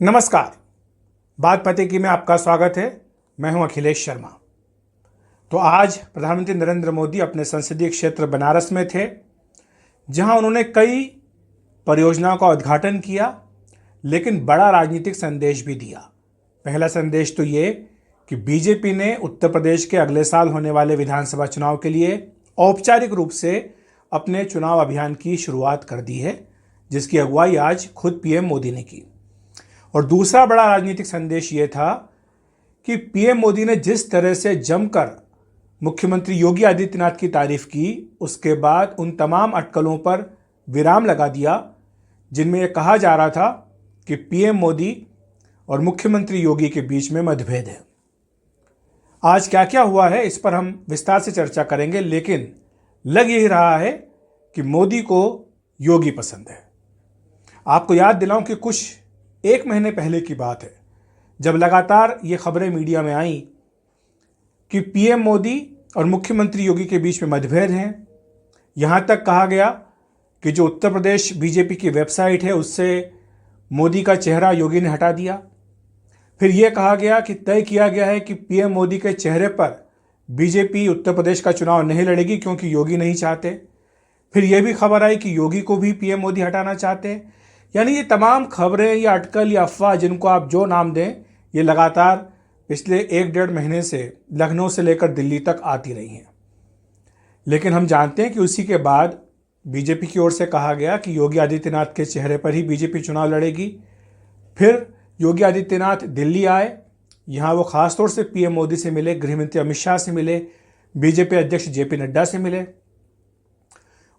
नमस्कार। बात पते की में आपका स्वागत है। मैं हूं अखिलेश शर्मा। तो आज प्रधानमंत्री नरेंद्र मोदी अपने संसदीय क्षेत्र बनारस में थे, जहां उन्होंने कई परियोजनाओं का उद्घाटन किया, लेकिन बड़ा राजनीतिक संदेश भी दिया। पहला संदेश तो ये कि बीजेपी ने उत्तर प्रदेश के अगले साल होने वाले विधानसभा चुनाव के लिए औपचारिक रूप से अपने चुनाव अभियान की शुरुआत कर दी है, जिसकी अगुवाई आज खुद पीएम मोदी ने की। और दूसरा बड़ा राजनीतिक संदेश ये था कि पीएम मोदी ने जिस तरह से जमकर मुख्यमंत्री योगी आदित्यनाथ की तारीफ की, उसके बाद उन तमाम अटकलों पर विराम लगा दिया जिनमें यह कहा जा रहा था कि पीएम मोदी और मुख्यमंत्री योगी के बीच में मतभेद है। आज क्या क्या हुआ है इस पर हम विस्तार से चर्चा करेंगे, लेकिन लग यही रहा है कि मोदी को योगी पसंद है। आपको याद दिलाऊं कि कुछ एक महीने पहले की बात है, जब लगातार ये खबरें मीडिया में आईं कि पीएम मोदी और मुख्यमंत्री योगी के बीच में मतभेद हैं। यहाँ तक कहा गया कि जो उत्तर प्रदेश बीजेपी की वेबसाइट है, उससे मोदी का चेहरा योगी ने हटा दिया। फिर यह कहा गया कि तय किया गया है कि पीएम मोदी के चेहरे पर बीजेपी उत्तर प्रदेश का चुनाव नहीं लड़ेगी क्योंकि योगी नहीं चाहते। फिर यह भी खबर आई कि योगी को भी पीएम मोदी हटाना चाहते हैं। यानी ये तमाम खबरें या अटकल या अफवाह, जिनको आप जो नाम दें, ये लगातार पिछले 1-1.5 महीने से लखनऊ से लेकर दिल्ली तक आती रही हैं। लेकिन हम जानते हैं कि उसी के बाद बीजेपी की ओर से कहा गया कि योगी आदित्यनाथ के चेहरे पर ही बीजेपी चुनाव लड़ेगी। फिर योगी आदित्यनाथ दिल्ली आए, यहाँ वो खासतौर से पीएम मोदी से मिले, गृहमंत्री अमित शाह से मिले, बीजेपी अध्यक्ष जेपी नड्डा से मिले।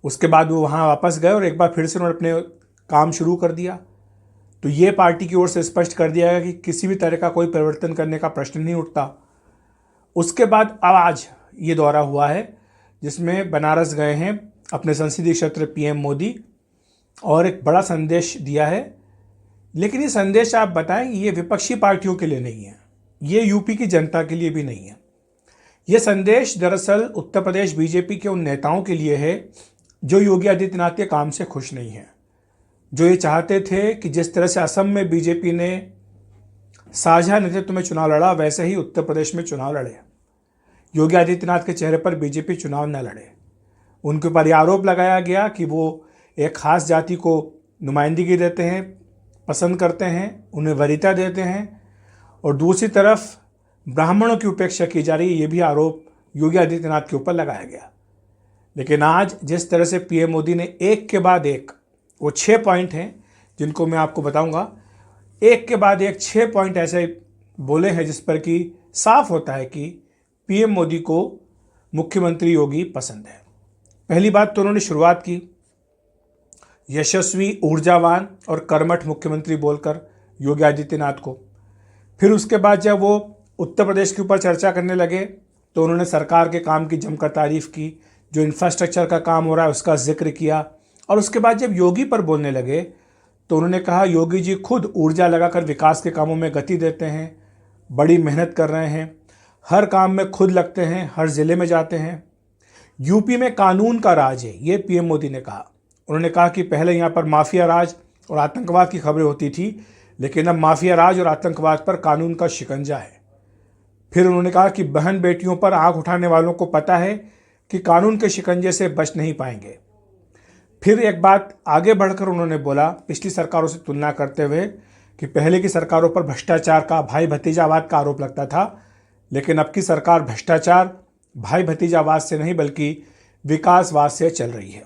उसके बाद वो वहाँ वापस गए और एक बार फिर से उन्होंने अपने काम शुरू कर दिया। तो ये पार्टी की ओर से स्पष्ट कर दिया गया कि किसी भी तरह का कोई परिवर्तन करने का प्रश्न नहीं उठता। उसके बाद अब आज ये दौरा हुआ है, जिसमें बनारस गए हैं अपने संसदीय क्षेत्र पीएम मोदी, और एक बड़ा संदेश दिया है। लेकिन ये संदेश आप बताएं, ये विपक्षी पार्टियों के लिए नहीं है, ये यूपी की जनता के लिए भी नहीं है। ये संदेश दरअसल उत्तर प्रदेश बीजेपी के उन नेताओं के लिए है जो योगी आदित्यनाथ के काम से खुश नहीं है, जो ये चाहते थे कि जिस तरह से असम में बीजेपी ने साझा नेतृत्व में चुनाव लड़ा, वैसे ही उत्तर प्रदेश में चुनाव लड़े, योगी आदित्यनाथ के चेहरे पर बीजेपी चुनाव न लड़े। उनके ऊपर यह आरोप लगाया गया कि वो एक खास जाति को नुमाइंदगी देते हैं, पसंद करते हैं, उन्हें वरीयता देते हैं, और दूसरी तरफ ब्राह्मणों की उपेक्षा की जा रही है, ये भी आरोप योगी आदित्यनाथ के ऊपर लगाया गया। लेकिन आज जिस तरह से पीएम मोदी ने एक के बाद एक, वो 6 पॉइंट हैं जिनको मैं आपको बताऊंगा, एक के बाद एक 6 पॉइंट ऐसे बोले हैं जिस पर कि साफ होता है कि पीएम मोदी को मुख्यमंत्री योगी पसंद है। पहली बात तो उन्होंने शुरुआत की यशस्वी, ऊर्जावान और कर्मठ मुख्यमंत्री बोलकर योगी आदित्यनाथ को। फिर उसके बाद जब वो उत्तर प्रदेश के ऊपर चर्चा करने लगे तो उन्होंने सरकार के काम की जमकर तारीफ की, जो इंफ्रास्ट्रक्चर का काम हो रहा है उसका जिक्र किया। और उसके बाद जब योगी पर बोलने लगे तो उन्होंने कहा योगी जी खुद ऊर्जा लगाकर विकास के कामों में गति देते हैं, बड़ी मेहनत कर रहे हैं, हर काम में खुद लगते हैं, हर ज़िले में जाते हैं। यूपी में कानून का राज है, ये पीएम मोदी ने कहा। उन्होंने कहा कि पहले यहाँ पर माफिया राज और आतंकवाद की खबरें होती थी, लेकिन अब माफिया राज और आतंकवाद पर कानून का शिकंजा है। फिर उन्होंने कहा कि बहन बेटियों पर आँख उठाने वालों को पता है कि कानून के शिकंजे से बच नहीं पाएंगे। फिर एक बात आगे बढ़कर उन्होंने बोला, पिछली सरकारों से तुलना करते हुए, कि पहले की सरकारों पर भ्रष्टाचार का, भाई भतीजावाद का आरोप लगता था, लेकिन अब की सरकार भ्रष्टाचार, भाई भतीजावाद से नहीं बल्कि विकासवाद से चल रही है।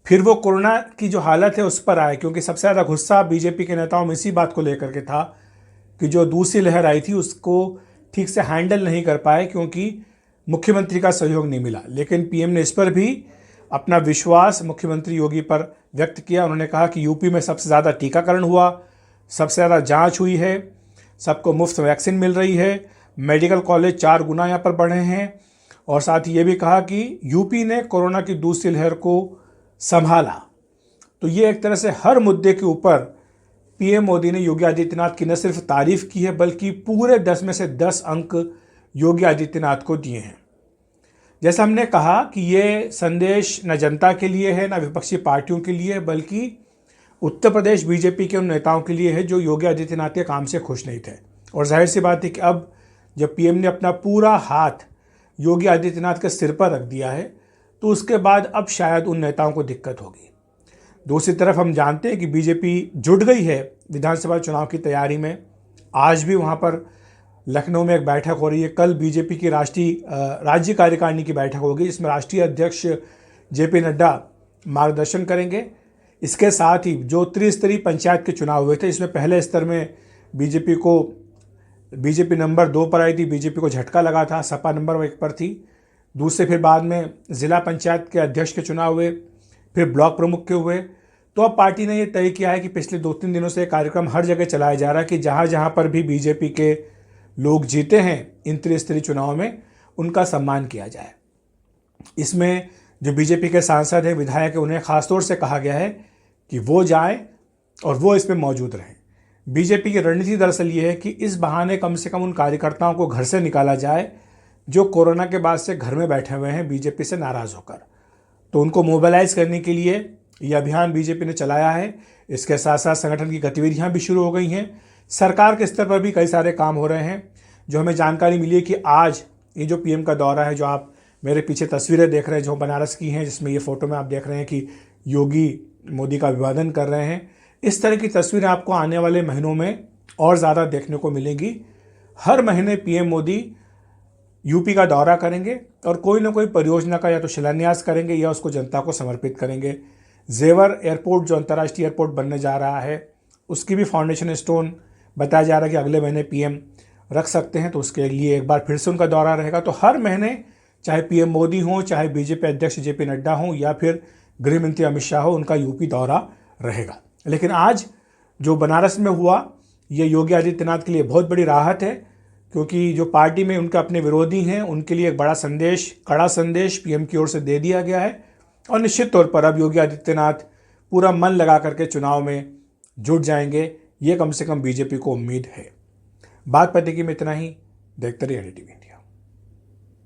फिर वो कोरोना की जो हालत है उस पर आए, क्योंकि सबसे ज़्यादा गुस्सा बीजेपी के नेताओं में इसी बात को लेकर के था कि जो दूसरी लहर आई थी उसको ठीक से हैंडल नहीं कर पाए क्योंकि मुख्यमंत्री का सहयोग नहीं मिला। लेकिन पीएम ने इस पर भी अपना विश्वास मुख्यमंत्री योगी पर व्यक्त किया। उन्होंने कहा कि यूपी में सबसे ज़्यादा टीकाकरण हुआ, सबसे ज़्यादा जांच हुई है, सबको मुफ्त वैक्सीन मिल रही है, मेडिकल कॉलेज 4 गुना यहाँ पर बढ़े हैं, और साथ ही ये भी कहा कि यूपी ने कोरोना की दूसरी लहर को संभाला। तो ये एक तरह से हर मुद्दे के ऊपर पीएम मोदी ने योगी आदित्यनाथ की न सिर्फ तारीफ की है, बल्कि पूरे 10 में से 10 अंक योगी आदित्यनाथ को दिए हैं। जैसा हमने कहा कि ये संदेश न जनता के लिए है, न विपक्षी पार्टियों के लिए, बल्कि उत्तर प्रदेश बीजेपी के उन नेताओं के लिए है जो योगी आदित्यनाथ के काम से खुश नहीं थे। और जाहिर सी बात है कि अब जब पीएम ने अपना पूरा हाथ योगी आदित्यनाथ के सिर पर रख दिया है तो उसके बाद अब शायद उन नेताओं को दिक्कत होगी। दूसरी तरफ हम जानते हैं कि बीजेपी जुट गई है विधानसभा चुनाव की तैयारी में। आज भी वहाँ पर लखनऊ में एक बैठक हो रही है। कल बीजेपी की राज्य कार्यकारिणी की बैठक होगी जिसमें राष्ट्रीय अध्यक्ष जेपी नड्डा मार्गदर्शन करेंगे। इसके साथ ही जो त्रिस्तरीय पंचायत के चुनाव हुए थे, इसमें पहले स्तर में बीजेपी नंबर 2 पर आई थी, बीजेपी को झटका लगा था, सपा नंबर 1 पर थी। दूसरे फिर बाद में ज़िला पंचायत के अध्यक्ष के चुनाव हुए, फिर ब्लॉक प्रमुख के हुए। तो अब पार्टी ने ये तय किया है कि पिछले 2-3 दिनों से कार्यक्रम हर जगह चलाया जा रहा है कि जहाँ जहाँ पर भी बीजेपी के लोग जीते हैं इन त्रिस्तरीय चुनाव में, उनका सम्मान किया जाए। इसमें जो बीजेपी के सांसद हैं, विधायक हैं, उन्हें खासतौर से कहा गया है कि वो जाएं और वो इसमें मौजूद रहें। बीजेपी की रणनीति दरअसल ये है कि इस बहाने कम से कम उन कार्यकर्ताओं को घर से निकाला जाए जो कोरोना के बाद से घर में बैठे हुए हैं बीजेपी से नाराज़ होकर। तो उनको मोबिलाइज करने के लिए यह अभियान बीजेपी ने चलाया है। इसके साथ साथ संगठन की गतिविधियां भी शुरू हो गई हैं। सरकार के स्तर पर भी कई सारे काम हो रहे हैं। जो हमें जानकारी मिली है कि आज ये जो पीएम का दौरा है, जो आप मेरे पीछे तस्वीरें देख रहे हैं जो बनारस की हैं, जिसमें ये फ़ोटो में आप देख रहे हैं कि योगी मोदी का अभिवादन कर रहे हैं, इस तरह की तस्वीरें आपको आने वाले महीनों में और ज़्यादा देखने को मिलेंगी। हर महीने पीएम मोदी यूपी का दौरा करेंगे और कोई ना कोई परियोजना का या तो शिलान्यास करेंगे या उसको जनता को समर्पित करेंगे। जेवर एयरपोर्ट जो अंतर्राष्ट्रीय एयरपोर्ट बनने जा रहा है, उसकी भी फाउंडेशन स्टोन बताया जा रहा है कि अगले महीने पीएम रख सकते हैं। तो उसके लिए एक बार फिर से उनका दौरा रहेगा। तो हर महीने चाहे पीएम मोदी हो, चाहे बीजेपी अध्यक्ष जेपी नड्डा हो या फिर गृह मंत्री अमित शाह हो, उनका यूपी दौरा रहेगा। लेकिन आज जो बनारस में हुआ, ये योगी आदित्यनाथ के लिए बहुत बड़ी राहत है, क्योंकि जो पार्टी में उनके अपने विरोधी हैं उनके लिए एक बड़ा संदेश, कड़ा संदेश पीएम की ओर से दे दिया गया है। और निश्चित तौर पर अब योगी आदित्यनाथ पूरा मन लगा करके चुनाव में जुट जाएंगे, ये कम से कम बीजेपी को उम्मीद है। बात पते की में इतना ही। देखते रहिए NDTV इंडिया।